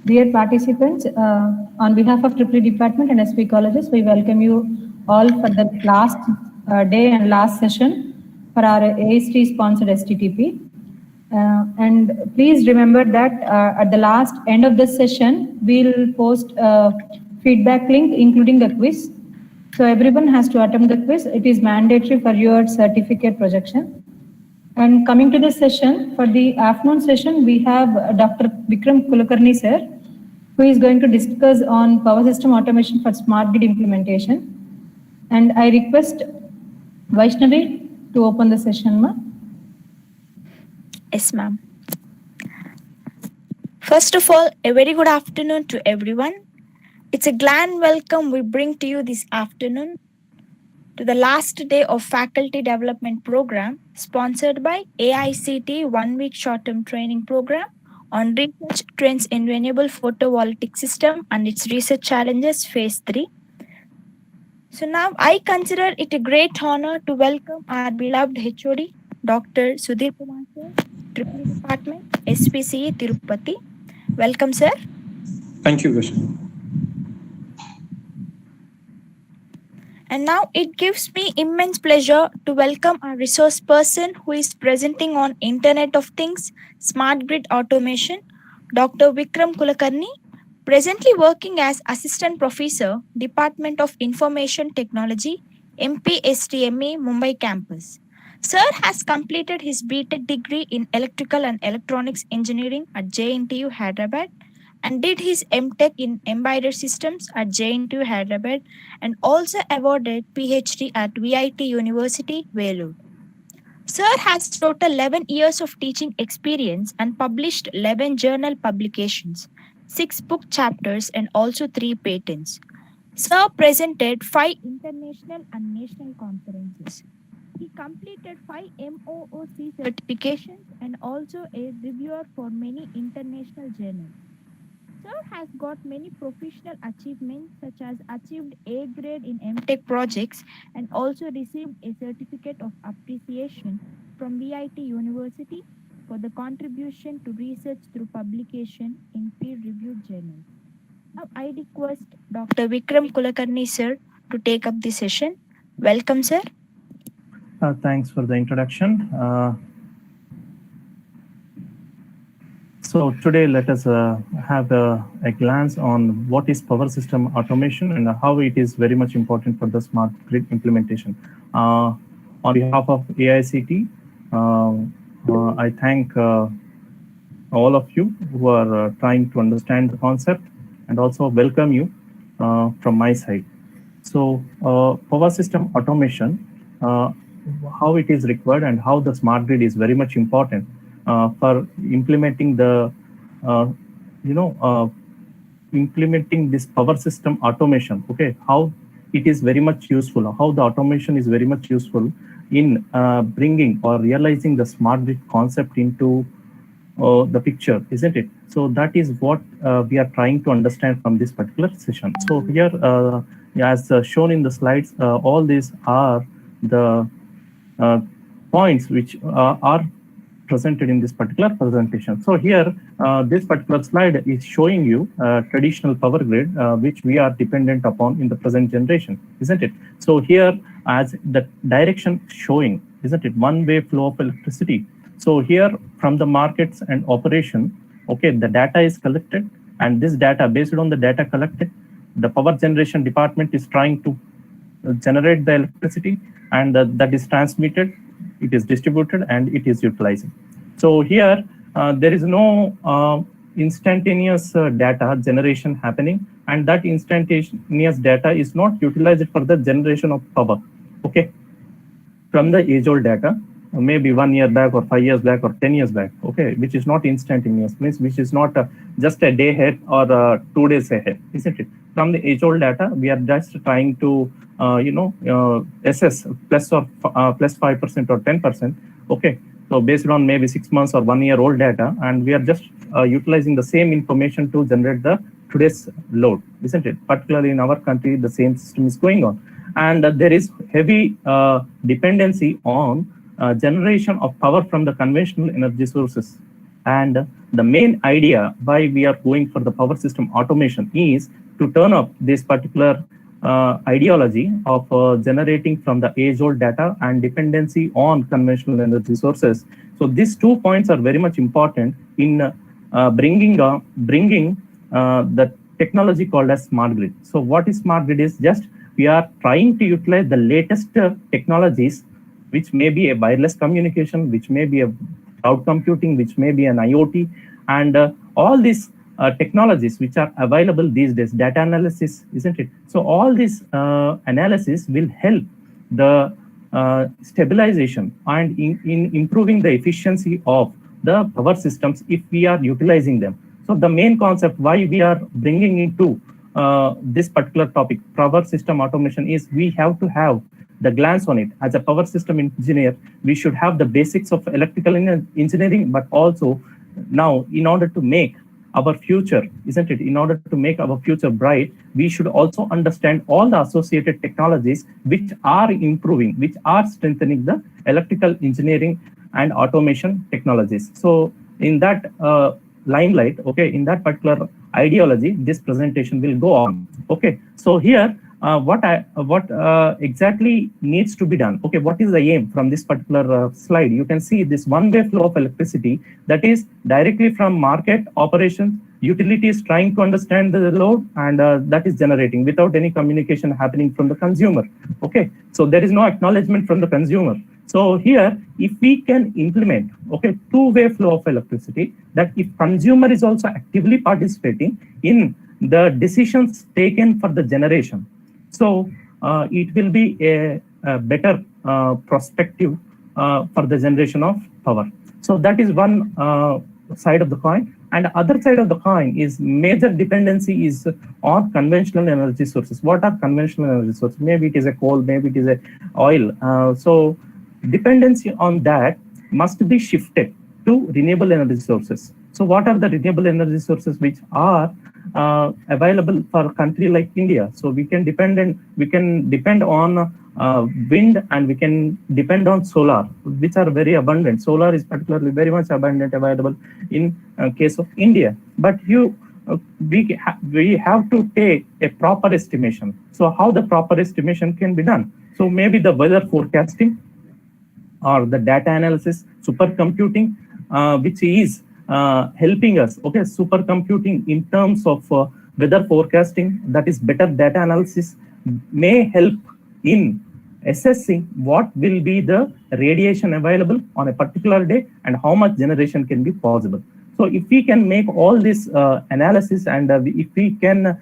Dear participants, on behalf of EEE Department and SP Colleges, we welcome you all for the last day and last session for our AST-sponsored STTP. And please remember that at the last end of this session, we'll post a feedback link, including a quiz. So everyone has to attempt the quiz. It is mandatory for your certificate projection. And coming to this session, for the afternoon session, we have Dr. Vikram Kulkarni sir, who is going to discuss on power system automation for smart grid implementation. And I request Vaishnavi to open the session, ma. Yes, ma'am. First of all, a very good afternoon to everyone. It's a grand welcome we bring to you this afternoon to the last day of Faculty Development Program sponsored by AICT 1-week short-term training program on research trends in renewable photovoltaic system and its research challenges phase 3. So now I consider it a great honor to welcome our beloved HOD, Dr. Sudhir Kumar sir, EEE Department, SPCE Tirupati. Welcome, sir. Thank you, Vishnu. And now it gives me immense pleasure to welcome our resource person who is presenting on Internet of Things, Smart Grid Automation, Dr. Vikram Kulkarni, presently working as Assistant Professor, Department of Information Technology, MPSTME, Mumbai campus. Sir has completed his BTech degree in Electrical and Electronics Engineering at JNTU Hyderabad and did his MTech in Embedded Systems at JNTU Hyderabad and also awarded PhD at VIT University, Vellore. Sir has total 11 years of teaching experience and published 11 journal publications, 6 book chapters and also 3 patents. Sir presented 5 international and national conferences. He completed 5 MOOC certifications and also a reviewer for many international journals. Sir has got many professional achievements such as achieved A grade in MTech projects and also received a certificate of appreciation from VIT University for the contribution to research through publication in peer-reviewed journals. Now I request Dr. Vikram Kulkarni sir to take up the session. Welcome, sir. Thanks for the introduction. So today let us have a glance on what is power system automation and how it is very much important for the smart grid implementation. On behalf of AICT, I thank all of you who are trying to understand the concept and also welcome you from my side. So power system automation, how it is required and how the smart grid is very much important for implementing the, implementing this power system automation. Okay, how it is very much useful, how the automation is very much useful in bringing or realizing the smart grid concept into the picture, isn't it? So that is what we are trying to understand from this particular session. So here, as shown in the slides, all these are the points which are presented in this particular presentation. So here, this particular slide is showing you traditional power grid, which we are dependent upon in the present generation, isn't it? So here, as the direction showing, isn't it, one-way flow of electricity. So here, from the markets and operation, okay, the data is collected, and this data, based on the data collected, the power generation department is trying to generate the electricity, and that is transmitted, it is distributed, and it is utilizing. So here, there is no instantaneous data generation happening, and that instantaneous data is not utilized for the generation of power, okay, from the age-old data, maybe 1 year back or 5 years back or 10 years back, okay, which is not instantaneous, means which is not just a day ahead or 2 days ahead, isn't it? From the age-old data, we are just trying to, assess plus 5% or 10%, okay. So based on maybe 6 months or 1 year old data, and we are just utilizing the same information to generate the today's load, isn't it? Particularly in our country, the same system is going on. And there is heavy dependency on generation of power from the conventional energy sources. And the main idea why we are going for the power system automation is to turn up this particular ideology of generating from the age-old data and dependency on conventional energy sources. So these 2 points are very much important in bringing the technology called as smart grid. So what is smart grid is just we are trying to utilize the latest technologies, which may be a wireless communication, which may be a cloud computing, which may be an IoT, and all these technologies which are available these days, data analysis, isn't it? So all this analysis will help the stabilization and in improving the efficiency of the power systems if we are utilizing them. So the main concept why we are bringing into this particular topic, power system automation, is we have to have the glance on it. As a power system engineer, we should have the basics of electrical engineering, but also now in order to make our future, isn't it? In order to make our future bright, we should also understand all the associated technologies which are improving, which are strengthening the electrical engineering and automation technologies. So in that limelight, okay, in that particular ideology, this presentation will go on. Okay, so here what exactly needs to be done? Okay, what is the aim from this particular slide? You can see this one-way flow of electricity that is directly from market operations, utilities trying to understand the load, and that is generating without any communication happening from the consumer. Okay, so there is no acknowledgement from the consumer. So here, if we can implement, okay, two-way flow of electricity, that if consumer is also actively participating in the decisions taken for the generation, so it will be a better perspective for the generation of power. So that is one side of the coin. And the other side of the coin is major dependency is on conventional energy sources. What are conventional energy sources? Maybe it is a coal, maybe it is a oil. So dependency on that must be shifted to renewable energy sources. So what are the renewable energy sources which are available for a country like India? So we can depend on wind, and we can depend on solar, which are very abundant. Solar is particularly very much abundant, available in case of India. But we have to take a proper estimation. So how the proper estimation can be done? So maybe the weather forecasting or the data analysis, supercomputing, which is helping us, okay, supercomputing in terms of weather forecasting, that is better data analysis, may help in assessing what will be the radiation available on a particular day and how much generation can be possible. So if we can make all this analysis, and if we can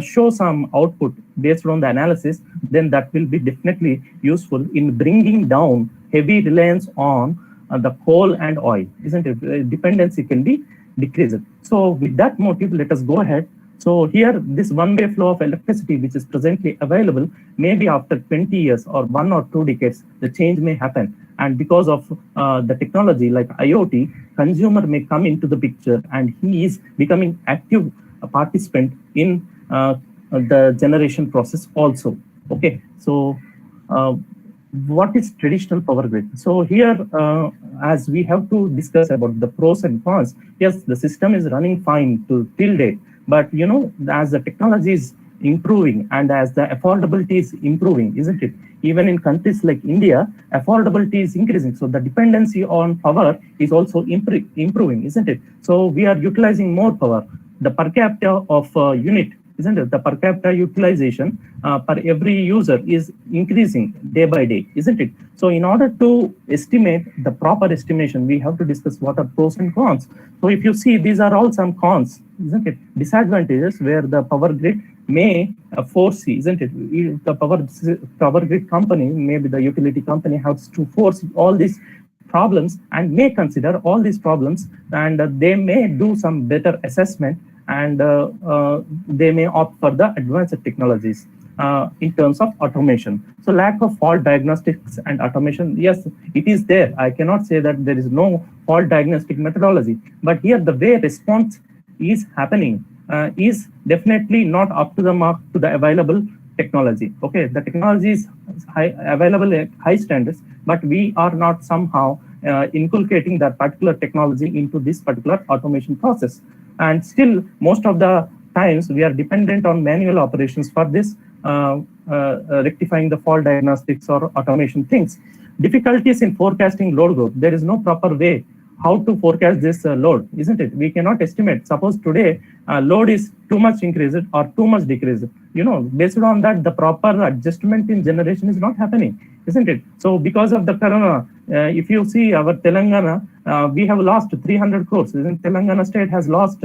show some output based on the analysis, then that will be definitely useful in bringing down heavy reliance on the coal and oil, isn't it? Dependency can be decreased. So with that motive, let us go ahead. So here, this one-way flow of electricity, which is presently available, maybe after 20 years or 1 or 2 decades, the change may happen. And because of the technology like IoT, consumer may come into the picture, and he is becoming active participant in the generation process also. Okay, so what is traditional power grid? So here, as we have to discuss about the pros and cons, yes, the system is running fine till date, but you know, as the technology is improving and as the affordability is improving, isn't it? Even in countries like India, affordability is increasing. So the dependency on power is also improving, isn't it? So we are utilizing more power. The per capita of unit, isn't it? The per capita utilization per every user is increasing day by day, isn't it? So in order to estimate the proper estimation, we have to discuss what are pros and cons. So if you see, these are all some cons, isn't it? Disadvantages where the power grid may foresee, isn't it? The power grid company, maybe the utility company, has to foresee all these problems and may consider all these problems, and they may do some better assessment, and they may opt for the advanced technologies in terms of automation. So lack of fault diagnostics and automation, yes, it is there. I cannot say that there is no fault diagnostic methodology, but here the way response is happening is definitely not up to the mark to the available technology. Okay, the technology is available at high standards, but we are not somehow inculcating that particular technology into this particular automation process. And still, most of the times we are dependent on manual operations for this, rectifying the fault diagnostics or automation things. Difficulties in forecasting load growth. There is no proper way how to forecast this load, isn't it? We cannot estimate. Suppose today load is too much increased or too much decreased. Based on that, the proper adjustment in generation is not happening, isn't it? So because of the corona, if you see our Telangana, we have lost 300 crores. Isn't Telangana state has lost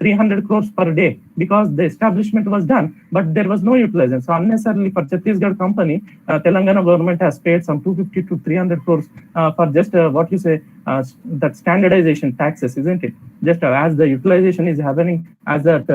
300 crores per day because the establishment was done, but there was no utilization. So unnecessarily for Chhattisgarh company, Telangana government has paid some 250 to 300 crores for just that standardization taxes, isn't it? Just as the utilization is happening, as that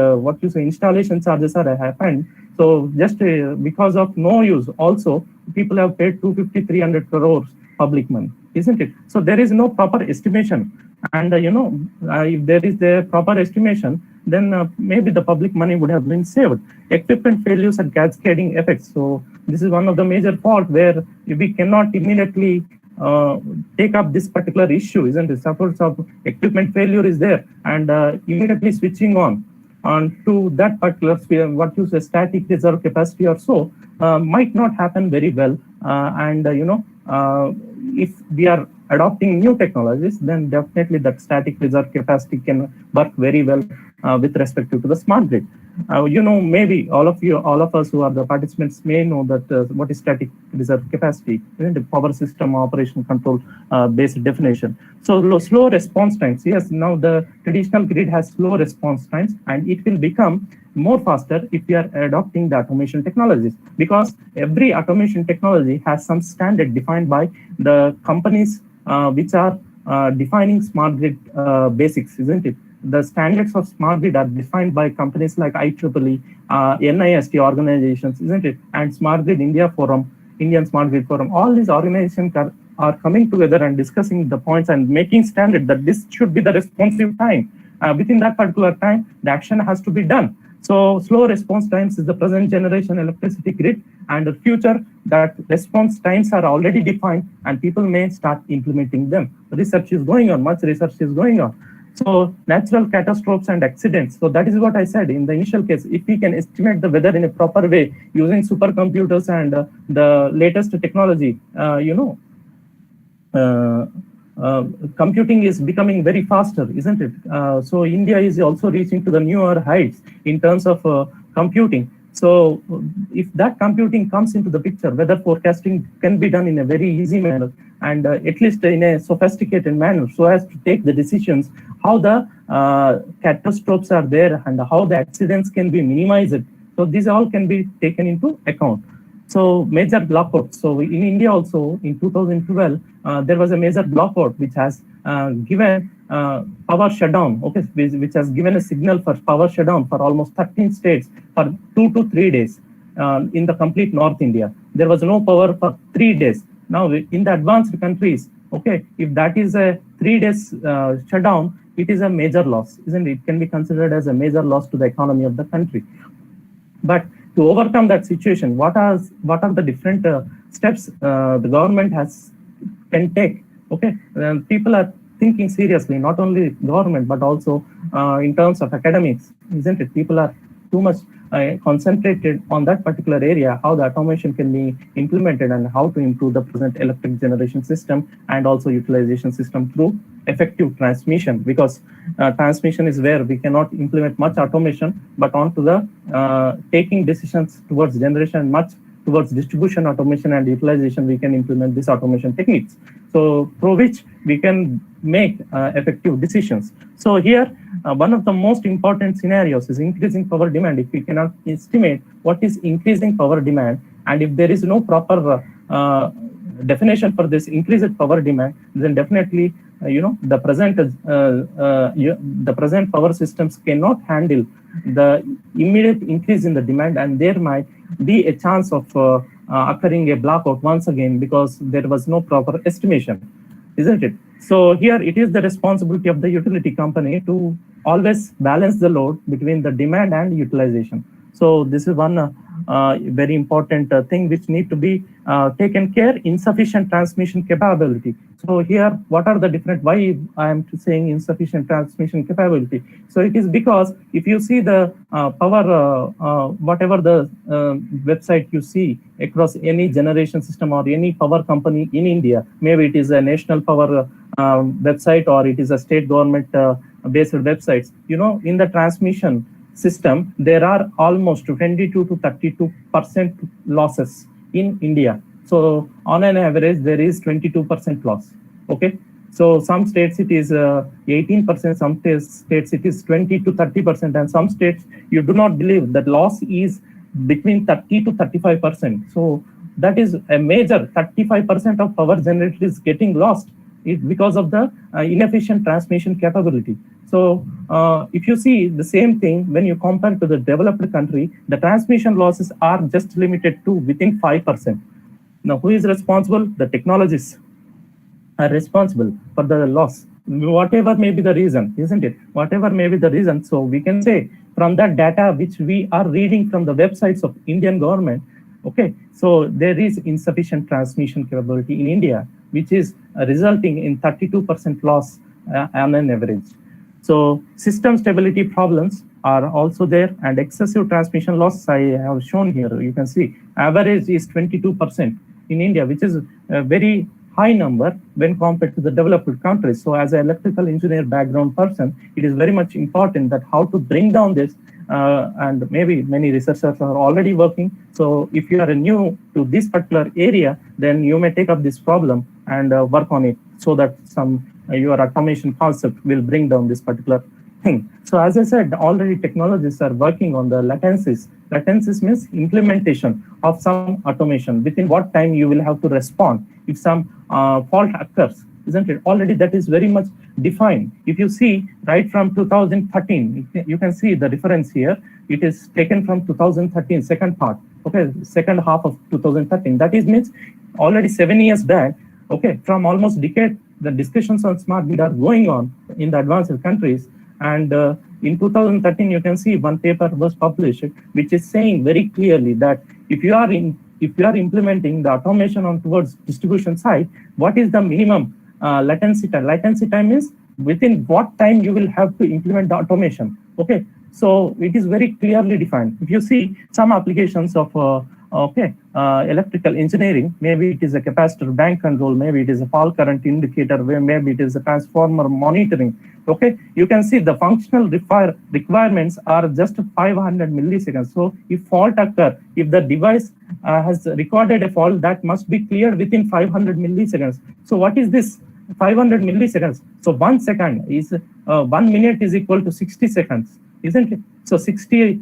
installation charges are happened. So just because of no use, also people have paid 250, 300 crores public money, isn't it? So there is no proper estimation. And if there is the proper estimation, then maybe the public money would have been saved. Equipment failures and cascading effects. So this is one of the major fault where we cannot immediately take up this particular issue, isn't it? Suppose of equipment failure is there, and immediately switching on to that particular static reserve capacity or so might not happen very well. If we are adopting new technologies, then definitely that static reserve capacity can work very well with respect to the smart grid. Maybe all of us who are the participants may know that what is static reserve capacity, the power system operation control basic definition. So slow response times. Yes, now the traditional grid has slow response times, and it will become more faster if we are adopting the automation technologies, because every automation technology has some standard defined by the companies which are defining smart grid basics, isn't it? The standards of smart grid are defined by companies like IEEE, NIST organizations, isn't it? And Smart Grid India Forum, Indian Smart Grid Forum. All these organizations are coming together and discussing the points and making standard that this should be the responsive time. Within that particular time, the action has to be done. So slow response times is the present generation electricity grid, and the future that response times are already defined and people may start implementing them. Research is going on, much research is going on. So natural catastrophes and accidents. So that is what I said in the initial case. If we can estimate the weather in a proper way using supercomputers and the latest technology, computing is becoming very faster, isn't it? So India is also reaching to the newer heights in terms of computing. So if that computing comes into the picture, weather forecasting can be done in a very easy manner, and at least in a sophisticated manner, so as to take the decisions how the catastrophes are there and how the accidents can be minimized. So these all can be taken into account. So major blackout. So in India also in 2012, there was a major blackout which has given power shutdown, okay, which has given a signal for power shutdown for almost 13 states for 2 to 3 days in the complete North India. There was no power for 3 days. Now in the advanced countries, okay, if that is a 3 days shutdown, it is a major loss, isn't it? It can be considered as a major loss to the economy of the country. But to overcome that situation, what are the different steps the government can take? Okay, people are thinking seriously, not only government but also in terms of academics, isn't it? People are too much concentrated on that particular area, how the automation can be implemented and how to improve the present electric generation system and also utilization system through effective transmission, because transmission is where we cannot implement much automation, but on to the taking decisions towards generation, much towards distribution automation and utilization, we can implement these automation techniques. So through which we can make effective decisions. So here, one of the most important scenarios is increasing power demand. If we cannot estimate what is increasing power demand, and if there is no proper definition for this increased power demand, then definitely the present power systems cannot handle the immediate increase in the demand, and there might be a chance of occurring a blackout once again because there was no proper estimation, isn't it? So here it is the responsibility of the utility company to always balance the load between the demand and utilization. So this is one very important thing which need to be taken care, insufficient transmission capability. So here, what are the different, why I am saying insufficient transmission capability? So it is because if you see the power, whatever the website you see across any generation system or any power company in India, maybe it is a national power website or it is a state government based websites, in the transmission system, there are almost 22 to 32% losses in India. So on an average, there is 22% loss. Okay. So some states it is 18%, some states it is 20 to 30%, and some states you do not believe that loss is between 30 to 35%. So that is a major 35% of power generated is getting lost because of the inefficient transmission capability. So if you see the same thing, when you compare to the developed country, the transmission losses are just limited to within 5%. Now, who is responsible? The technologists are responsible for the loss, whatever may be the reason, isn't it? Whatever may be the reason. So we can say from that data which we are reading from the websites of Indian government, okay, so there is insufficient transmission capability in India, which is resulting in 32% loss on an average. So system stability problems are also there, and excessive transmission loss I have shown here. You can see average is 22% in India, which is a very high number when compared to the developed countries. So as an electrical engineer background person, it is very much important that how to bring down this, and maybe many researchers are already working. So if you are new to this particular area, then you may take up this problem and work on it so that your automation concept will bring down this particular thing. So as I said, already technologists are working on the latencies. Latencies means implementation of some automation. Within what time you will have to respond if some fault occurs, isn't it? Already that is very much defined. If you see right from 2013, you can see the reference here. It is taken from 2013, second part, okay, second half of 2013. That is means already 7 years back, okay, from almost decade, the discussions on smart grid are going on in the advanced countries. And in 2013, you can see one paper was published, which is saying very clearly that if you are implementing the automation on towards distribution side, what is the minimum latency time? Latency time is within what time you will have to implement the automation. Okay, so it is very clearly defined. If you see some applications of electrical engineering, maybe it is a capacitor bank control, maybe it is a fault current indicator, maybe it is a transformer monitoring. Okay, you can see the functional requirements are just 500 milliseconds. So if fault occur, if the device has recorded a fault, that must be cleared within 500 milliseconds. So what is this 500 milliseconds? So 1 second is 1 minute is equal to 60 seconds, isn't it? So 60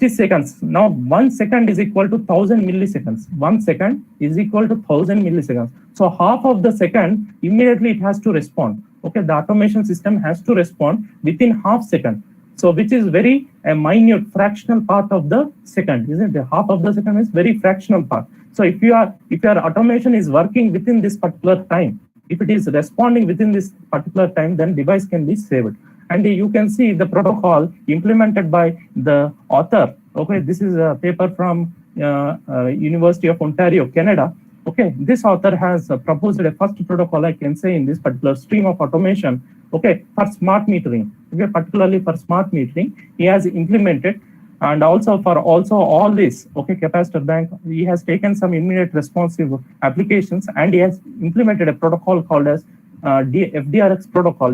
seconds. Now 1 second is equal to 1000 milliseconds. 1 second is equal to 1000 milliseconds. So half of the second, immediately it has to respond. Okay, the automation system has to respond within half second. So which is very a minute fractional part of the second, isn't it? Half of the second is very fractional part. So if your automation is working within this particular time, if it is responding within this particular time, then device can be saved. And you can see the protocol implemented by the author. Okay, this is a paper from University of Ontario, Canada. Okay, this author has proposed a first protocol, I can say, in this particular stream of automation. Okay, for smart metering. Okay, particularly for smart metering, he has implemented, and also for all this. Okay, capacitor bank, he has taken some immediate responsive applications, and he has implemented a protocol called as FDRX protocol.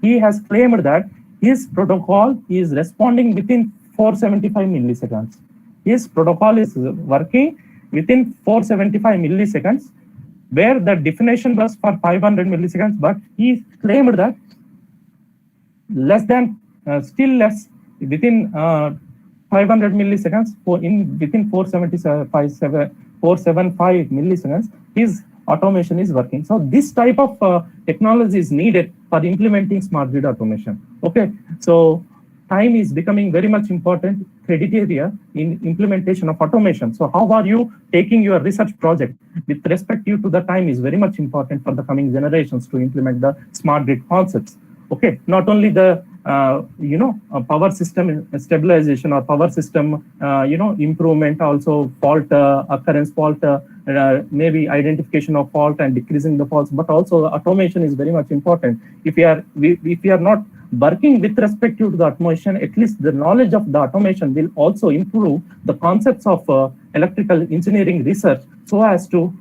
He has claimed that his protocol is responding within 475 milliseconds. His protocol is working within 475 milliseconds, where the definition was for 500 milliseconds, but he claimed that still less, within 500 milliseconds, within 475 milliseconds, his automation is working. So this type of technology is needed for implementing smart grid automation. Okay, so time is becoming very much important criteria in implementation of automation. So how are you taking your research project with respect to the time is very much important for the coming generations to implement the smart grid concepts. Okay, not only the power system stabilization or power system, improvement, also fault occurrence, fault, maybe identification of fault and decreasing the faults, but also automation is very much important. If we are not working with respect to the automation, at least the knowledge of the automation will also improve the concepts of electrical engineering research, so as to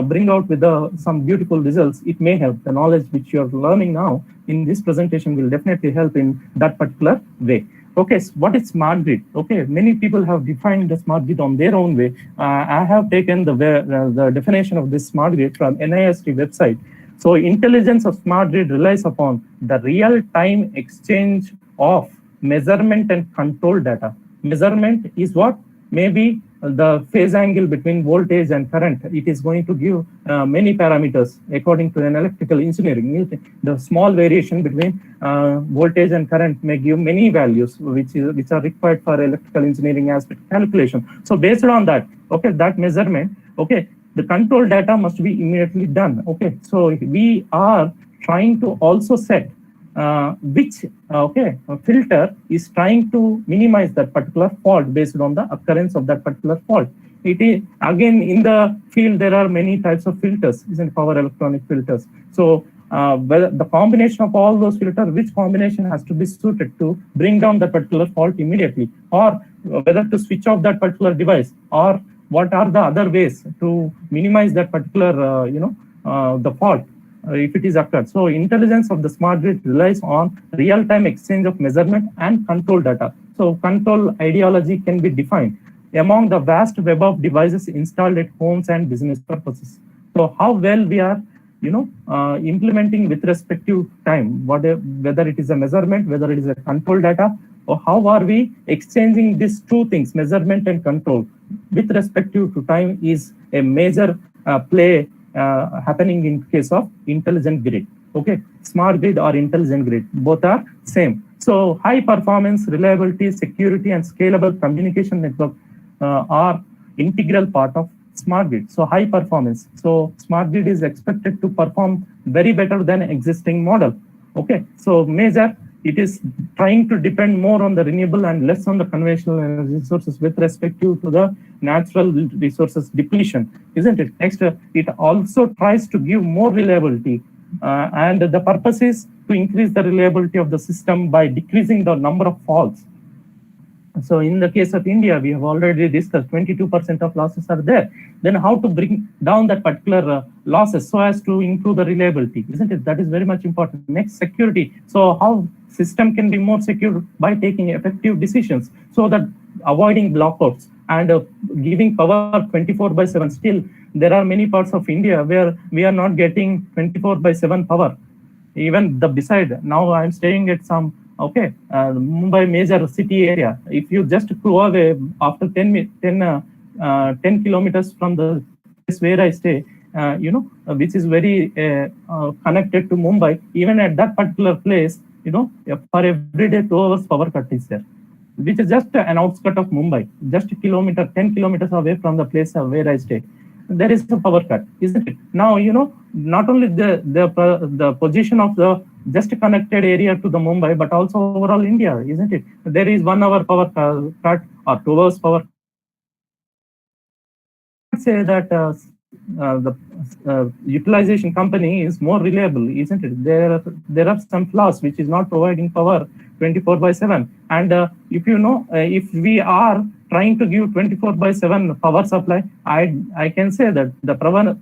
bring out with some beautiful results. It may help. The knowledge which you are learning now in this presentation will definitely help in that particular way. Okay, so what is smart grid? Okay, many people have defined the smart grid on their own way. I have taken the definition of this smart grid from NIST website. So intelligence of smart grid relies upon the real-time exchange of measurement and control data. Measurement is what? Maybe the phase angle between voltage and current. It is going to give many parameters according to an electrical engineering. The small variation between voltage and current may give many values which are required for electrical engineering aspect calculation. So based on that, okay, that measurement, okay, the control data must be immediately done. Okay, so we are trying to also set which filter is trying to minimize that particular fault based on the occurrence of that particular fault. It is, again, in the field there are many types of filters, isn't power electronic filters. So whether the combination of all those filters, which combination has to be suited to bring down that particular fault immediately, or whether to switch off that particular device, or what are the other ways to minimize that particular the fault if it is occurred. So intelligence of the smart grid relies on real-time exchange of measurement and control data. So control ideology can be defined among the vast web of devices installed at homes and business purposes. So how well we are implementing with respect to time, whether it is a measurement, whether it is a control data, or how are we exchanging these two things, measurement and control, with respect to time, is a major play happening in case of intelligent grid. Okay, smart grid or intelligent grid, both are same. So high performance, reliability, security, and scalable communication network are integral part of smart grid. So high performance. So smart grid is expected to perform very better than existing model. Okay, so major, it is trying to depend more on the renewable and less on the conventional energy sources with respect to the natural resources depletion, isn't it? Next, it also tries to give more reliability, and the purpose is to increase the reliability of the system by decreasing the number of faults. So in the case of India, we have already discussed 22% of losses are there. Then how to bring down that particular losses so as to improve the reliability, isn't it? That is very much important. Next, security. So how system can be more secure by taking effective decisions, so that avoiding blackouts and giving power 24/7. Still, there are many parts of India where we are not getting 24/7 power. Even beside, now I'm staying at some Mumbai major city area. If you just go away after 10 kilometers from the place where I stay, which is very connected to Mumbai, even at that particular place, for every day 2 hours power cut is there, which is just an outskirt of Mumbai, just 10 kilometers away from the place where I stay. There is a power cut, isn't it? Now, not only the position of the just connected area to the Mumbai, but also overall India, isn't it? There is 1 hour power cut or 2 hours power. Say that the utilization company is more reliable, isn't it? There are some flaws which is not providing power 24/7. And if we are trying to give 24/7 power supply, I can say that the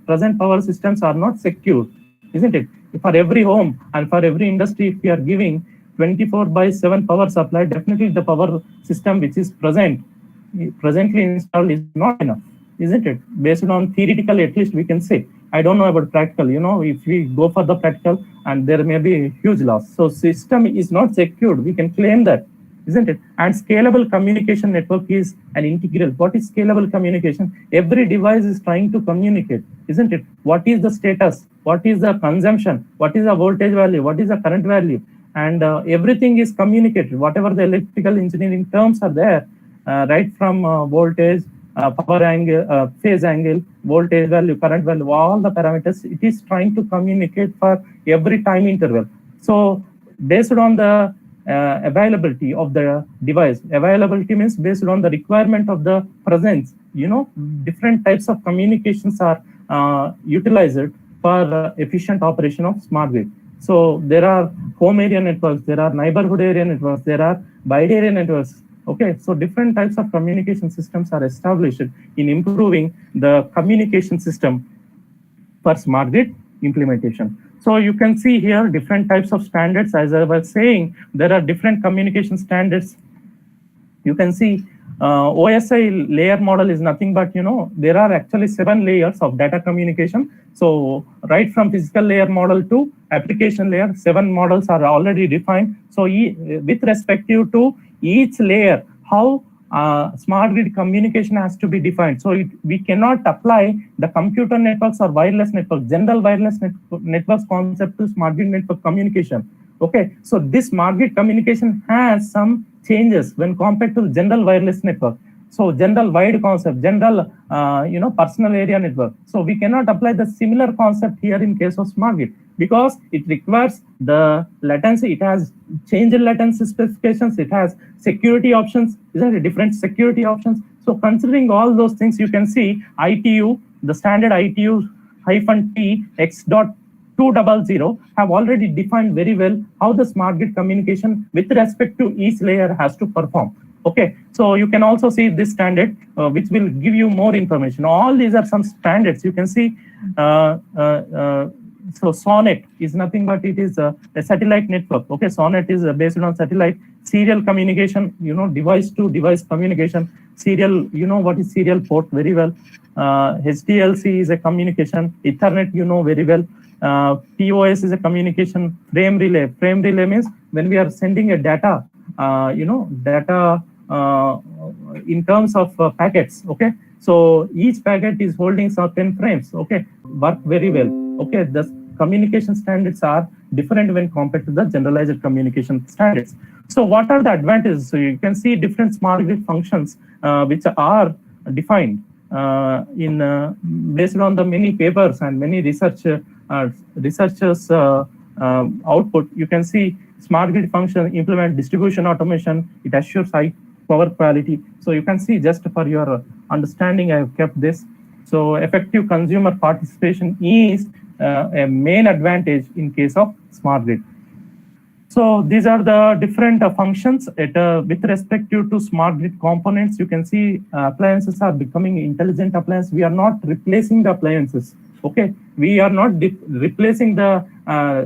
present power systems are not secure, isn't it? For every home and for every industry, if we are giving 24/7 power supply, definitely the power system which is presently installed is not enough, isn't it? Based on theoretical, at least we can say. I don't know about practical. If we go for the practical, and there may be a huge loss. So system is not secured. We can claim that, isn't it? And scalable communication network is an integral. What is scalable communication? Every device is trying to communicate, isn't it? What is the status? What is the consumption? What is the voltage value? What is the current value? And everything is communicated. Whatever the electrical engineering terms are there, right from voltage, power angle, phase angle, voltage value, current value, all the parameters, it is trying to communicate for every time interval. So based on the availability of the device. Availability means based on the requirement of the presence. Different types of communications are utilized for efficient operation of smart grid. So there are home area networks, there are neighborhood area networks, there are wide area networks. Okay, so different types of communication systems are established in improving the communication system for smart grid implementation. So you can see here different types of standards. As I was saying, there are different communication standards. You can see OSI layer model is nothing but, there are actually 7 layers of data communication. So right from physical layer model to application layer, 7 models are already defined. So with respect to each layer, how smart grid communication has to be defined. So we cannot apply the computer networks or wireless networks, general wireless networks concept to smart grid network communication. Okay, so this smart grid communication has some changes when compared to general wireless network. So general wide concept, general personal area network. So we cannot apply the similar concept here in case of smart grid because it requires the latency. It has changed latency specifications. It has security options. These are different security options. So considering all those things, you can see ITU, the standard ITU-T X.200 have already defined very well how the smart grid communication with respect to each layer has to perform. Okay, so you can also see this standard, which will give you more information. All these are some standards. You can see, so SONET is nothing but it is a satellite network. Okay, SONET is based on satellite serial communication, device to device communication. Serial, what is serial port very well. HDLC is a communication. Ethernet, very well. POS is a communication. Frame relay. Frame relay means when we are sending a data, data in terms of packets. Okay, so each packet is holding certain frames. Okay, work very well. Okay, the communication standards are different when compared to the generalized communication standards. So what are the advantages? So you can see different smart grid functions which are defined based on the many papers and many researchers output. You can see smart grid function implement distribution automation. It assures high power quality. So you can see, just for your understanding, I have kept this. So effective consumer participation is a main advantage in case of smart grid. So these are the different functions with respect to smart grid components. You can see appliances are becoming intelligent appliances. We are not replacing the appliances. Okay, we are not replacing the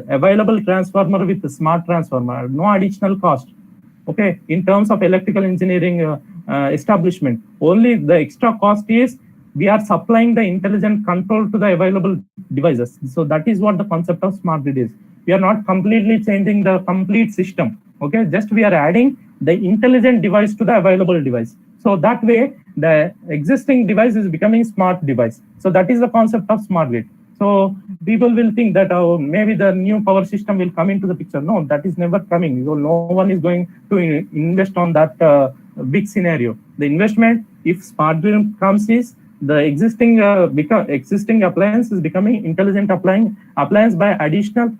available transformer with the smart transformer. No additional cost. Okay, in terms of electrical engineering establishment, only the extra cost is we are supplying the intelligent control to the available devices. So that is what the concept of smart grid is. We are not completely changing the complete system. Okay, just we are adding the intelligent device to the available device. So that way, the existing device is becoming smart device. So that is the concept of smart grid. So people will think that maybe the new power system will come into the picture. No, that is never coming. So no one is going to invest on that big scenario. The investment, if smart grid comes, is the existing appliance is becoming intelligent appliance by additional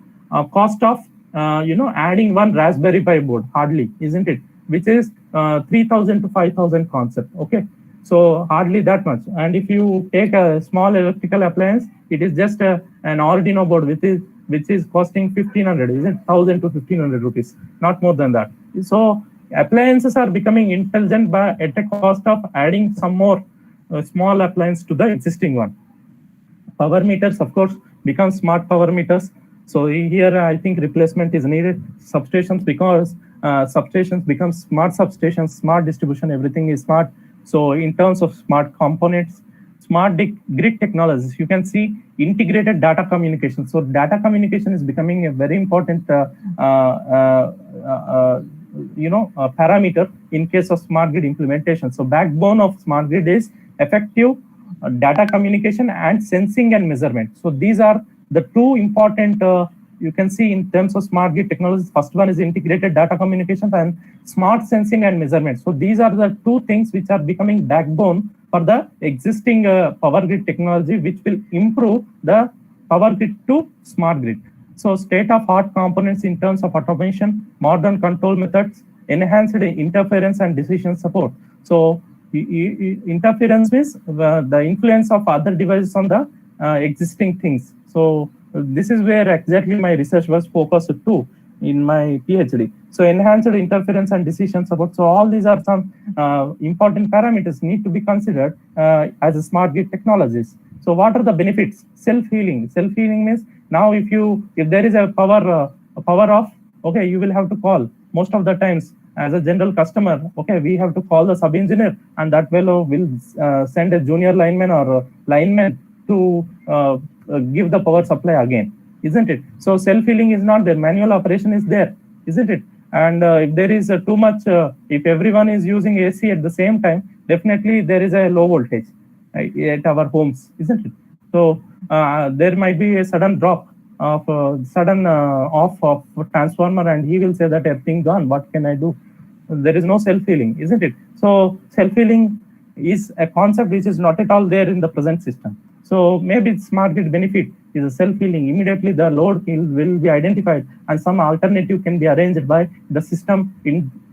cost of adding one Raspberry Pi board, hardly, isn't it? Which is 3,000 to 5,000 concept. Okay, so hardly that much. And if you take a small electrical appliance, it is just an Arduino board which is costing 1,500, isn't 1,000 to 1,500 rupees, not more than that. So appliances are becoming intelligent at a cost of adding some more small appliance to the existing one. Power meters, of course, become smart power meters. So here I think replacement is needed. Substations, because substations become smart substations, smart distribution, everything is smart. So in terms of smart components, smart grid technologies, you can see integrated data communication. So data communication is becoming a very important parameter in case of smart grid implementation. So backbone of smart grid is effective data communication and sensing and measurement. So these are the two important you can see in terms of smart grid technologies. First one is integrated data communication and smart sensing and measurement. So these are the two things which are becoming backbone for the existing power grid technology, which will improve the power grid to smart grid. So state-of-art components in terms of automation, modern control methods, enhanced interference and decision support. So interference means the influence of other devices on the existing things. So this is where exactly my research was focused to in my PhD. So enhanced interference and decision support. So all these are some important parameters need to be considered as a smart grid technologies. So what are the benefits? Self-healing. Self-healing means now if there is a power off, okay, you will have to call. Most of the times as a general customer, okay, we have to call the sub-engineer, and that fellow will send a junior lineman or lineman to give the power supply again, isn't it? So self-healing is not there. Manual operation is there, isn't it? And if there is too much, if everyone is using AC at the same time, definitely there is a low voltage at our homes, isn't it? So there might be a sudden drop of sudden off of transformer, and he will say that everything gone. What can I do? There is no self-healing, isn't it? So self-healing is a concept which is not at all there in the present system. So maybe smart grid benefit is a self-healing. Immediately the load will be identified, and some alternative can be arranged by the system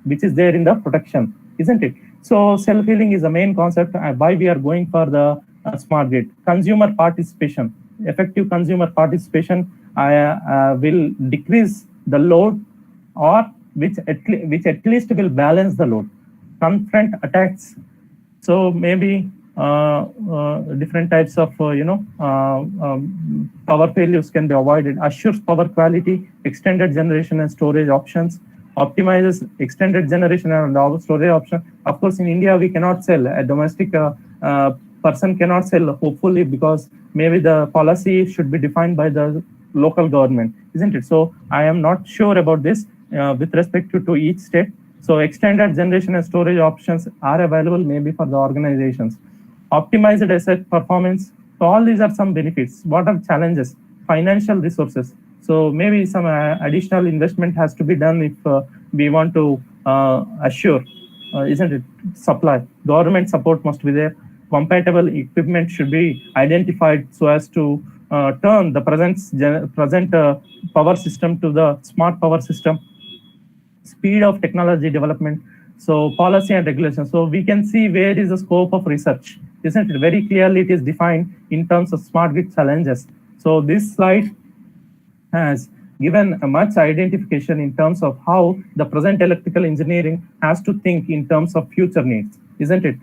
which is there in the protection, isn't it? So self-healing is the main concept why we are going for the smart grid. Consumer participation, effective consumer participation will decrease the load, or which at least will balance the load. Confront attacks. So maybe different types of power failures can be avoided. Assures power quality, extended generation and storage options, optimizes extended generation and storage option. Of course, in India we cannot sell. A domestic person cannot sell, hopefully, because maybe the policy should be defined by the local government, isn't it? So I am not sure about this with respect to each state. So extended generation and storage options are available maybe for the organizations. Optimized asset performance. So all these are some benefits. What are challenges? Financial resources. So maybe some additional investment has to be done if we want to assure, isn't it, supply. Government support must be there. Compatible equipment should be identified so as to turn the present power system to the smart power system. Speed of technology development. So policy and regulation. So we can see where is the scope of research, isn't it? Very clearly it is defined in terms of smart grid challenges. So this slide has given a much identification in terms of how the present electrical engineering has to think in terms of future needs, isn't it?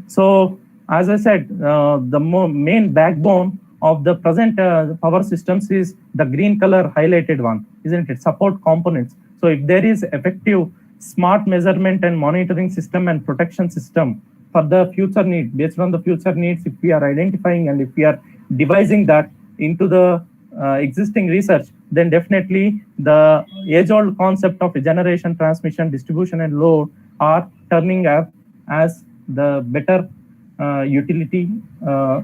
So as I said, the main backbone of the present power systems is the green color highlighted one, isn't it? Support components. So if there is effective smart measurement and monitoring system and protection system for the future need, based on the future needs, if we are identifying and if we are devising that into the existing research, then definitely the age-old concept of generation, transmission, distribution, and load are turning up as the better utility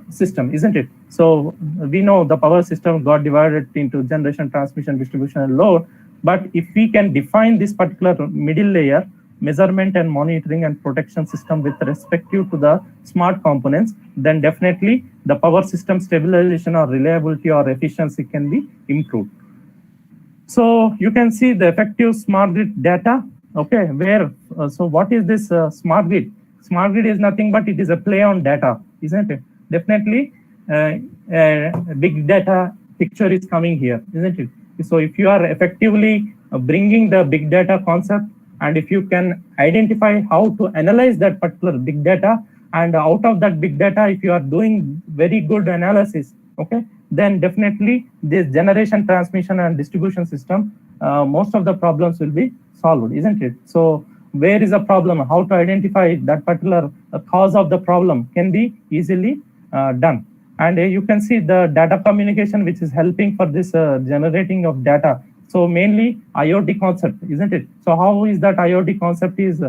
system, isn't it? So we know the power system got divided into generation, transmission, distribution, and load. But if we can define this particular middle layer, measurement and monitoring and protection system with respect to the smart components, then definitely the power system stabilization or reliability or efficiency can be improved. So you can see the effective smart grid data. Okay, where so what is this smart grid? Smart grid is nothing but it is a play on data, isn't it? Definitely big data picture is coming here, isn't it? So if you are effectively bringing the big data concept, and if you can identify how to analyze that particular big data, and out of that big data, if you are doing very good analysis, okay, then definitely this generation, transmission, and distribution system, most of the problems will be solved, isn't it? So where is the problem? How to identify that particular cause of the problem can be easily done. And you can see the data communication, which is helping for this generating of data. So mainly IoT concept, isn't it? So how is that IoT concept is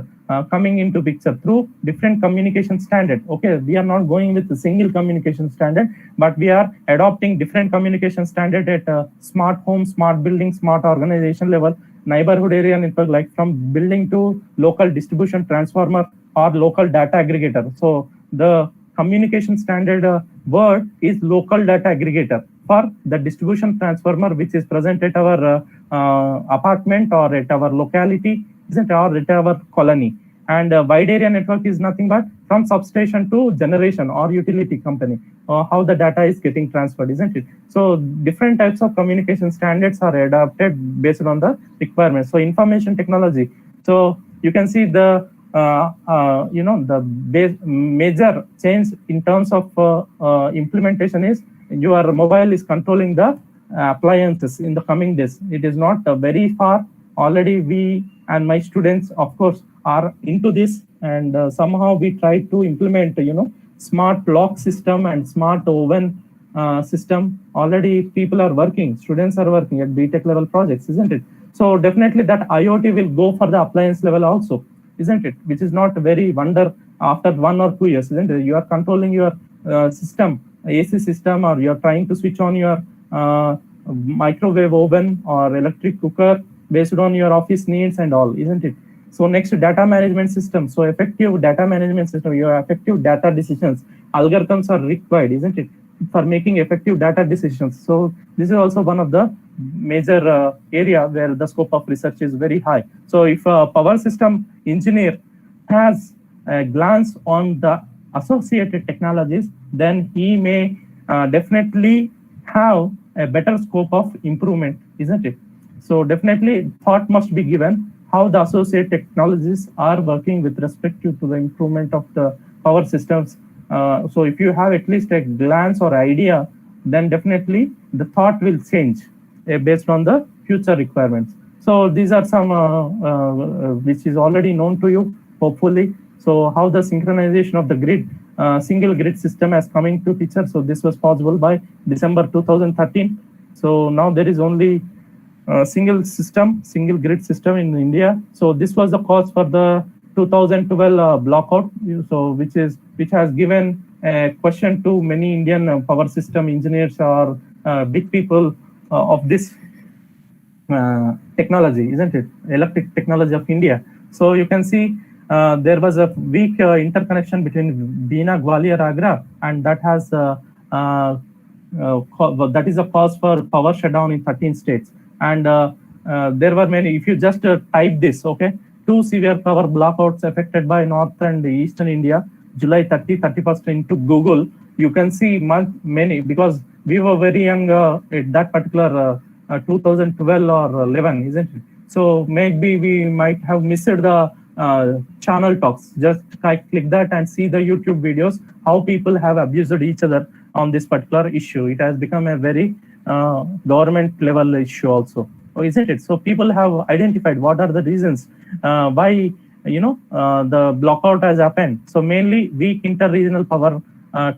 coming into picture? Through different communication standard. Okay, we are not going with a single communication standard, but we are adopting different communication standard at smart home, smart building, smart organization level, neighborhood area network, like from building to local distribution transformer or local data aggregator. So the communication standard word is local data aggregator. for the distribution transformer which is present at our apartment or at our locality, isn't it, or at our colony. And wide area network is nothing but from substation to generation or utility company, how the data is getting transferred, isn't it? So different types of communication standards are adapted based on the requirements. So information technology. So you can see the the major change in terms of implementation is your mobile is controlling the appliances in the coming days. It is not very far. Already we and my students, of course, are into this, and somehow we try to implement, smart lock system and smart oven system. Already people are working, students are working at BTech level projects, isn't it? So definitely that IoT will go for the appliance level also, isn't it? Which is not very wonder after 1 or 2 years, isn't it? You are controlling your system, AC system, or you are trying to switch on your microwave oven or electric cooker based on your office needs and all, isn't it? So next, data management system. So effective data management system, your effective data decisions, algorithms are required, isn't it, for making effective data decisions. So this is also one of the major area where the scope of research is very high. So if a power system engineer has a glance on the associated technologies, then he may definitely have a better scope of improvement, isn't it? So definitely thought must be given how the associated technologies are working with respect to the improvement of the power systems. So if you have at least a glance or idea, then definitely the thought will change based on the future requirements. So these are some which is already known to you, hopefully. So how the synchronization of the grid, single grid system has coming to picture. So this was possible by December 2013. So now there is only single grid system in India. So this was the cause for the 2012 blackout. So which has given a question to many Indian power system engineers or big people of this technology, isn't it? Electric technology of India. So you can see there was a weak interconnection between Bina, Gwalior, Agra, and that has that is a cause for power shutdown in 13 states. And there were many. If you just type this, okay, 2 severe power blackouts affected by North and Eastern India, July 30, 31st into Google, you can see many, because we were very young at that particular 2012 or 11, isn't it? So maybe we might have missed the channel talks. Just click that and see the YouTube videos, how people have abused each other on this particular issue. It has become a very government level issue also, isn't it? So people have identified what are the reasons why the blackout has happened. So mainly weak inter-regional power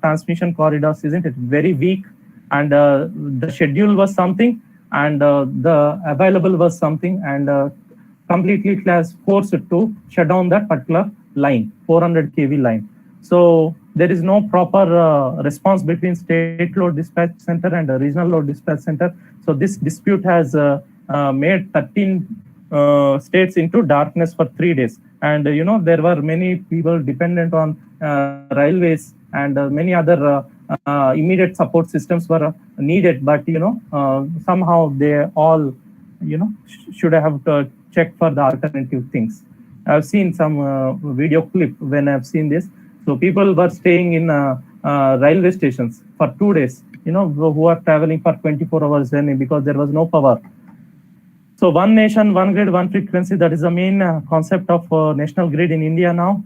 transmission corridors, isn't it? Very weak, and the schedule was something, and the available was something, and completely it has forced to shut down that particular line, 400 kV line. So there is no proper response between state load dispatch center and regional load dispatch center. So this dispute has made 13 states into darkness for 3 days. And there were many people dependent on railways, and many other immediate support systems were needed. But somehow they all should have checked for the alternative things. I've seen some video clip when I've seen this. So people were staying in railway stations for 2 days, who are traveling for 24 hours journey because there was no power. So one nation, one grid, one frequency, that is the main concept of national grid in India now.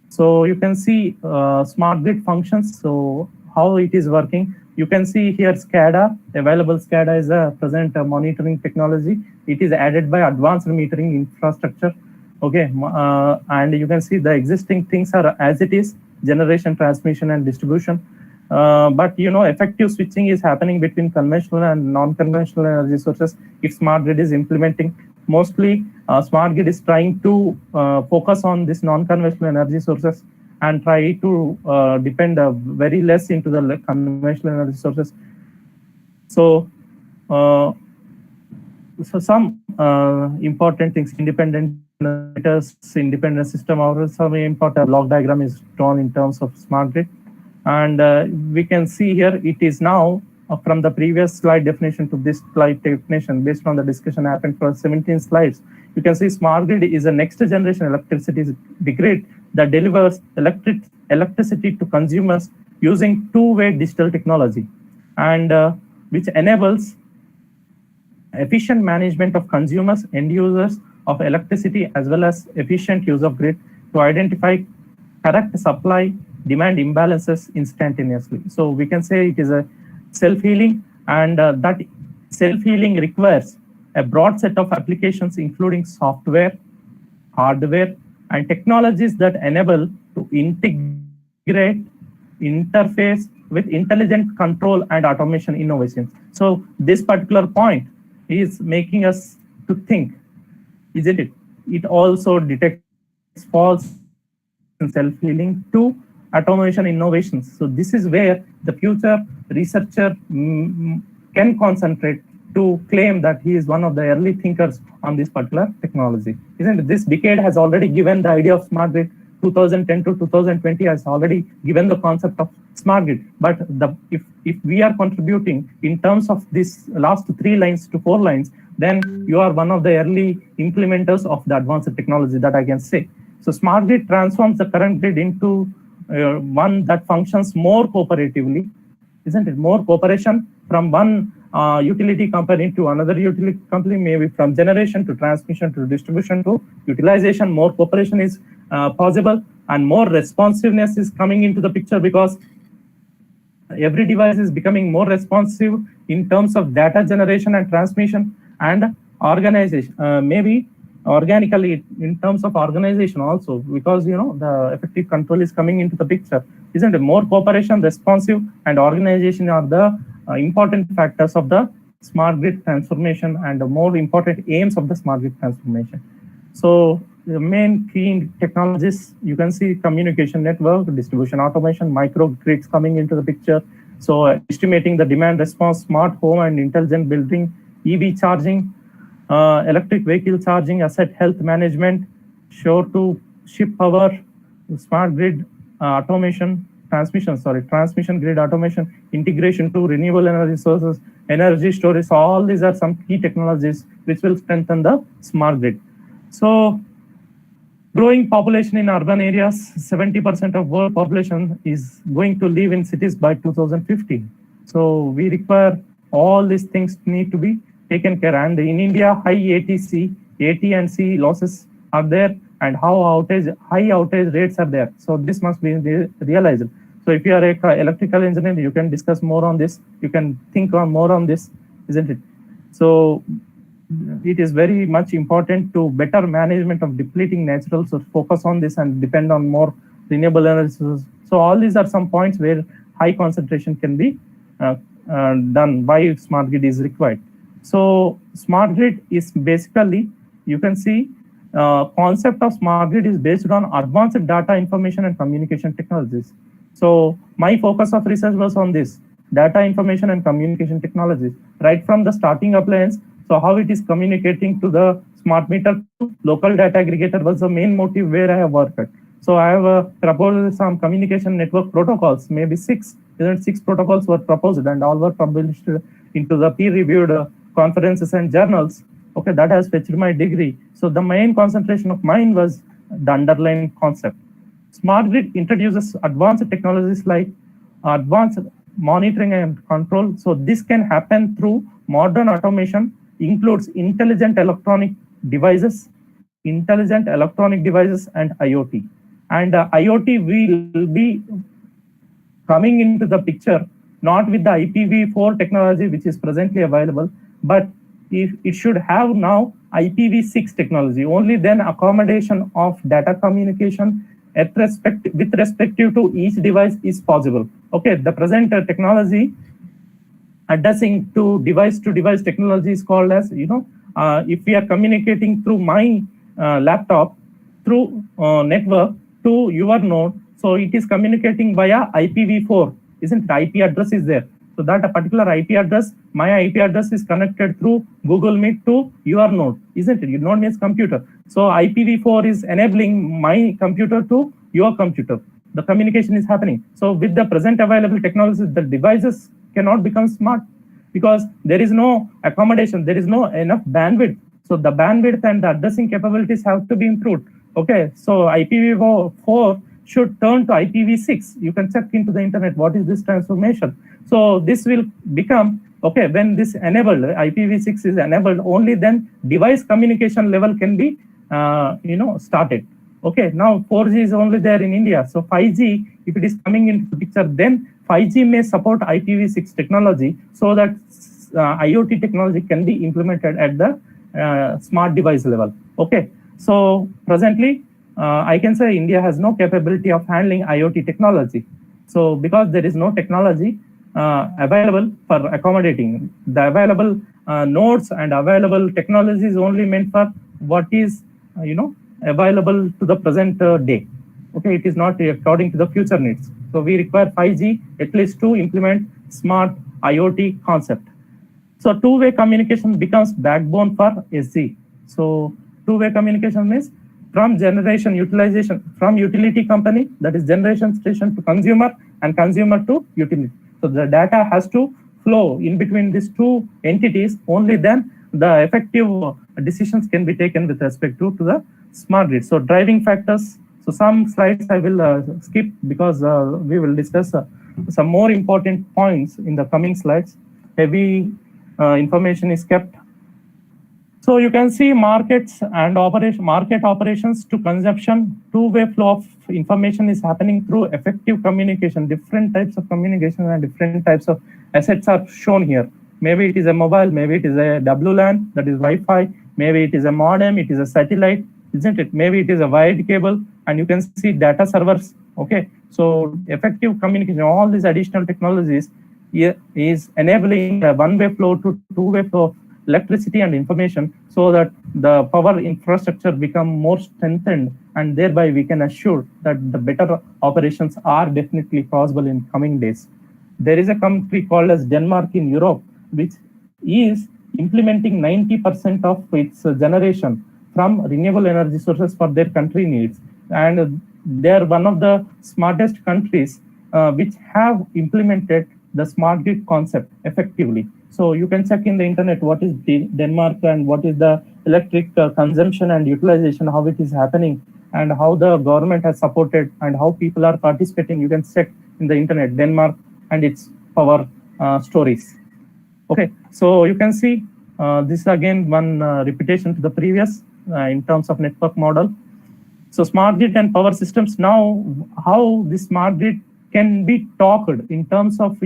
So you can see smart grid functions, so how it is working. You can see here SCADA, available SCADA is a present monitoring technology. It is added by advanced metering infrastructure. Okay, and you can see the existing things are as it is, generation, transmission, and distribution. But effective switching is happening between conventional and non-conventional energy sources if smart grid is implementing. Mostly smart grid is trying to focus on this non-conventional energy sources and try to depend very less into the conventional energy sources. So some important things: independent generators, independent system. Also important block diagram is drawn in terms of smart grid. And we can see here it is now from the previous slide definition to this slide definition, based on the discussion happened for 17 slides, you can see smart grid is a next generation electricity grid that delivers electricity to consumers using two-way digital technology, and which enables efficient management of consumers, end users of electricity, as well as efficient use of grid to identify correct supply demand imbalances instantaneously. So we can say it is a self-healing, and that self-healing requires a broad set of applications, including software, hardware, and technologies that enable to integrate, interface with intelligent control and automation innovations. So this particular point is making us to think, isn't it? It also detects faults in self-healing to automation innovations. So this is where the future researcher can concentrate to claim that he is one of the early thinkers on this particular technology. Isn't it? This decade has already given the idea of smart grid. 2010 to 2020 has already given the concept of smart grid. But if we are contributing in terms of this last 3 lines to 4 lines, then you are one of the early implementers of the advanced technology, that I can say. So smart grid transforms the current grid into one that functions more cooperatively, isn't it? More cooperation from one utility company to another utility company, maybe from generation to transmission to distribution to utilization. More cooperation is possible, and more responsiveness is coming into the picture, because every device is becoming more responsive in terms of data generation and transmission and organization, maybe organically in terms of organization also, because the effective control is coming into the picture, isn't it? More cooperation, responsive, and organization are the important factors of the smart grid transformation and the more important aims of the smart grid transformation. So the main key technologies, you can see communication network, distribution automation, microgrids coming into the picture. So estimating the demand response, smart home and intelligent building, EV charging, electric vehicle charging, asset health management, shore to ship power, smart grid automation, transmission grid automation, integration to renewable energy sources, energy storage. All these are some key technologies which will strengthen the smart grid. So growing population in urban areas, 70% of world population is going to live in cities by 2050. So we require all these things need to be taken care. And in India, high AT&C losses are there, and high outage rates are there. So this must be realized. So if you are an electrical engineer, you can discuss more on this. You can think on more on this, isn't it? So it is very much important to better management of depleting natural resources, focus on this and depend on more renewable energy sources. So all these are some points where high concentration can be done, why smart grid is required. So smart grid is basically, you can see, concept of smart grid is based on advanced data information and communication technologies. So my focus of research was on this, data information and communication technologies, right from the starting appliance. So how it is communicating to the smart meter, local data aggregator was the main motive where I have worked at. So I have proposed some communication network protocols, maybe 6 protocols were proposed, and all were published into the peer-reviewed conferences and journals. Okay, that has fetched my degree. So the main concentration of mine was the underlying concept. Smart grid introduces advanced technologies like advanced monitoring and control. So this can happen through modern automation, includes intelligent electronic devices and IoT. And IoT will be coming into the picture, not with the IPv4 technology, which is presently available, but it should have now IPv6 technology. Only then accommodation of data communication with respect to each device is possible. Okay, the present technology addressing to device technology is called as, if we are communicating through my laptop through network to your node, so it is communicating via IPv4, isn't it? IP address is there. So that a particular IP address, my IP address is connected through Google Meet to your node, isn't it? Your node means computer. So IPv4 is enabling my computer to your computer. The communication is happening. So with the present available technologies, the devices cannot become smart because there is no accommodation, there is no enough bandwidth. So the bandwidth and the addressing capabilities have to be improved. Okay, so IPv4 should turn to IPv6. You can check into the internet what is this transformation. So this will become, okay, when this enabled, IPv6 is enabled, only then device communication level can be started. Okay, now 4G is only there in India. So 5G, if it is coming into the picture, then 5G may support IPv6 technology so that IoT technology can be implemented at the smart device level. Okay, so presently, I can say India has no capability of handling IoT technology. So because there is no technology available for accommodating, the available nodes and available technology is only meant for what is, available to the present day. Okay, it is not according to the future needs. So we require 5G at least to implement smart IoT concept. So two-way communication becomes backbone for SG. So two-way communication means from generation utilization, from utility company, that is generation station, to consumer, and consumer to utility. So the data has to flow in between these two entities. Only then the effective decisions can be taken with respect to the smart grid. So driving factors. So some slides I will skip because we will discuss some more important points in the coming slides. Heavy information is kept. So you can see markets and market operations to consumption. Two-way flow of information is happening through effective communication. Different types of communication and different types of assets are shown here. Maybe it is a mobile, maybe it is a WLAN, that is Wi-Fi, maybe it is a modem, it is a satellite, isn't it? Maybe it is a wired cable, and you can see data servers. Okay, so effective communication, all these additional technologies is enabling a one-way flow to two-way flow of electricity and information, so that the power infrastructure become more strengthened, and thereby we can assure that the better operations are definitely possible in coming days. There is a country called as Denmark in Europe, which is implementing 90% of its generation from renewable energy sources for their country needs. And they are one of the smartest countries which have implemented the smart grid concept effectively. So you can check in the internet what is Denmark and what is the electric consumption and utilization, how it is happening, and how the government has supported and how people are participating. You can check in the internet Denmark and its power stories. Okay, so you can see this again one repetition to the previous in terms of network model. So smart grid and power systems. Now, how the smart grid can be talked in terms of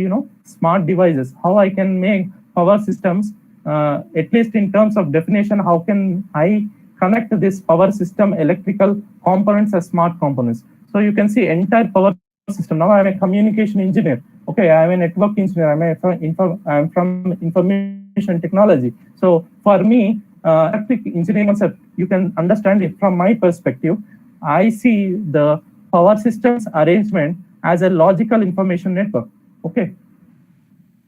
smart devices. How I can make power systems, at least in terms of definition. How can I connect this power system electrical components as smart components? So you can see entire power system. Now I am a communication engineer. Okay, I am a network engineer. I am from information technology. So for me, electric engineering concept, you can understand it from my perspective. I see the power systems arrangement as a logical information network. Okay.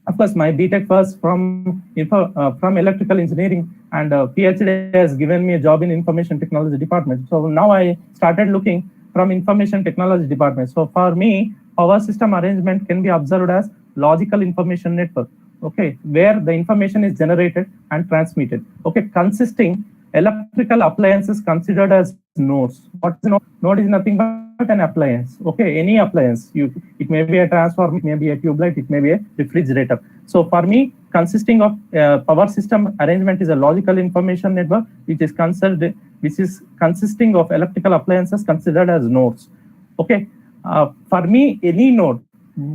Of course, my BTech was from electrical engineering, and PhD has given me a job in information technology department. So now I started looking from information technology department. So for me, power system arrangement can be observed as logical information network. Okay, where the information is generated and transmitted. Okay, consisting electrical appliances considered as nodes. What is a node? Node is nothing but an appliance. Okay, any appliance. It may be a transformer, it may be a tube light, it may be a refrigerator. So for me, consisting of power system arrangement is a logical information network, which is consisting of electrical appliances considered as nodes. Okay, for me, any node,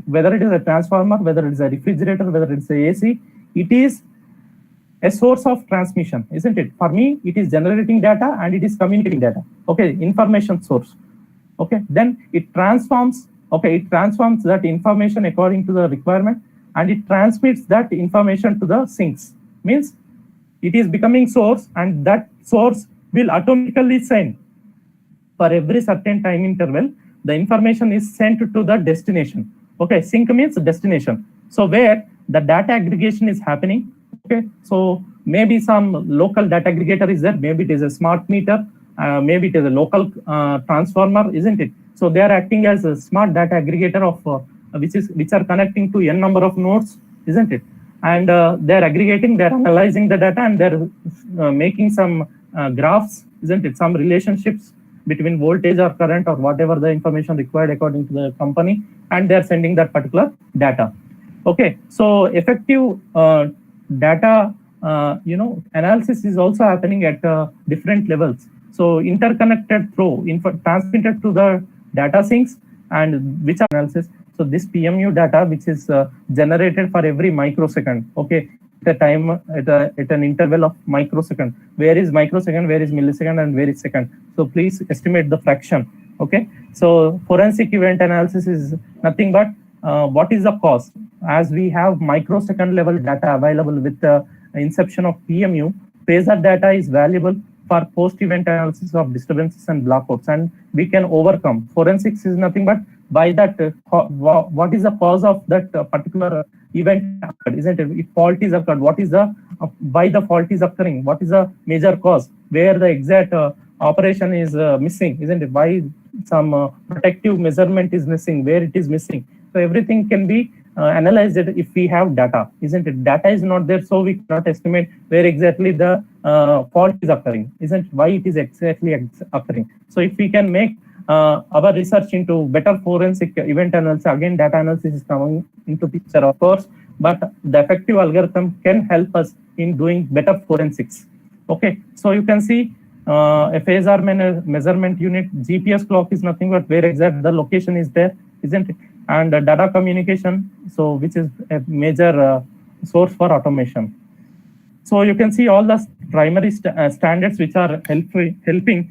whether it is a transformer, whether it is a refrigerator, whether it is a AC, it is a source of transmission, isn't it? For me, it is generating data and it is communicating data. Okay, information source. Okay, then it transforms. Okay, it transforms that information according to the requirement, and it transmits that information to the sinks. Means it is becoming source, and that source will automatically send for every certain time interval. The information is sent to the destination. Okay, sink means destination. So where the data aggregation is happening. Okay, so maybe some local data aggregator is there. Maybe it is a smart meter. Maybe it is a local transformer, isn't it? So they are acting as a smart data aggregator of which are connecting to n number of nodes. isn't it? And they're aggregating, they're analyzing the data, and they're making some graphs, isn't it? Some relationships between voltage or current or whatever the information required according to the company, and they're sending that particular data. Okay, so effective data analysis is also happening at different levels. So interconnected through transmitted to the data sinks, and which are analysis. So this PMU data, which is generated for every microsecond, okay, at a time at an interval of microsecond. Where is microsecond, where is millisecond, and where is second? So please estimate the fraction. Okay, so forensic event analysis is nothing but what is the cause? As we have microsecond level data available with the inception of PMU, phasor data is valuable for post-event analysis of disturbances and blackouts, and we can overcome. Forensics is nothing but by that what is the cause of that particular event occurred, isn't it? If fault is occurred, what is the why the fault is occurring? What is the major cause? Where the exact operation is missing, isn't it? Why some protective measurement is missing? Where it is missing? So everything can be analyzed if we have data, isn't it? Data is not there, so we cannot estimate where exactly the fault is occurring, isn't it? Why it is exactly occurring. So if we can make our research into better forensic event analysis, again data analysis is coming into picture, of course, but the effective algorithm can help us in doing better forensics. Okay, so you can see a phasor measurement unit, GPS clock is nothing but where exact the location is there, isn't it? And data communication, so which is a major source for automation. So you can see all the primary standards which are helping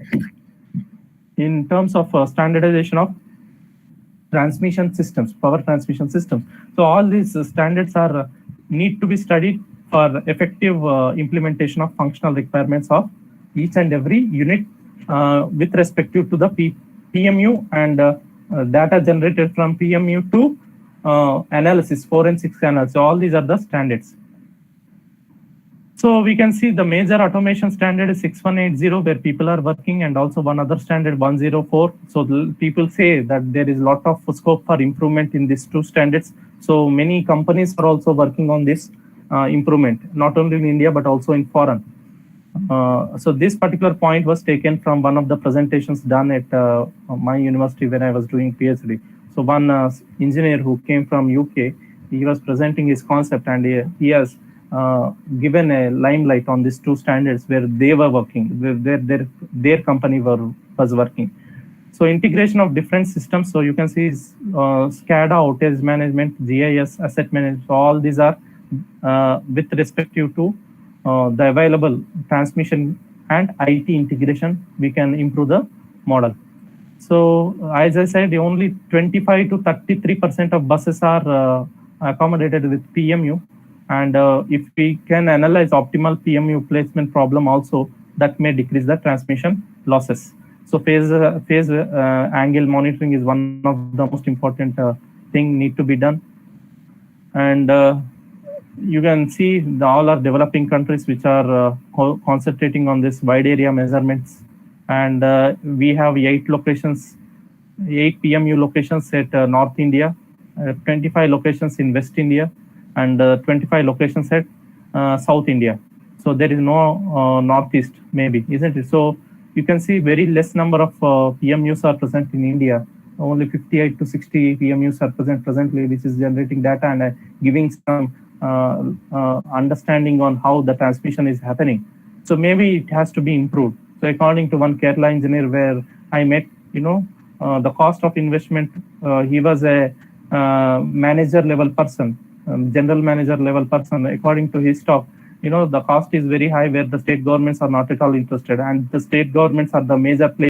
in terms of standardization of transmission systems, power transmission systems. So all these standards are need to be studied for effective implementation of functional requirements of each and every unit with respect to the PMU and data generated from PMU to analysis, forensics analysis. All these are the standards. So we can see the major automation standard is 6180 where people are working, and also one other standard 104. So people say that there is a lot of scope for improvement in these two standards. So many companies are also working on this improvement, not only in India but also in foreign. So this particular point was taken from one of the presentations done at my university when I was doing PhD. So one engineer who came from UK, he was presenting his concept, and he has given a limelight on these two standards where they were working, where their company was working. So integration of different systems. So you can see SCADA, outage management, GIS, asset management. All these are with respect to the available transmission and IT integration. We can improve the model. So as I said, only 25 to 33% of buses are accommodated with PMU. And if we can analyze optimal PMU placement problem also, that may decrease the transmission losses. So phase angle monitoring is one of the most important thing need to be done. And you can see all are developing countries which are concentrating on this wide area measurements. And we have 8 PMU locations at North India, 25 locations in West India, and 25 locations at South India. So there is no Northeast, maybe, isn't it? So you can see very less number of PMUs are present in India. Only 58 to 60 PMUs are present presently, which is generating data and giving some understanding on how the transmission is happening. So maybe it has to be improved. So according to one Kerala engineer where I met, the cost of investment, he was a manager level person, general manager level person. According to his talk, the cost is very high where the state governments are not at all interested, and the state governments are the major players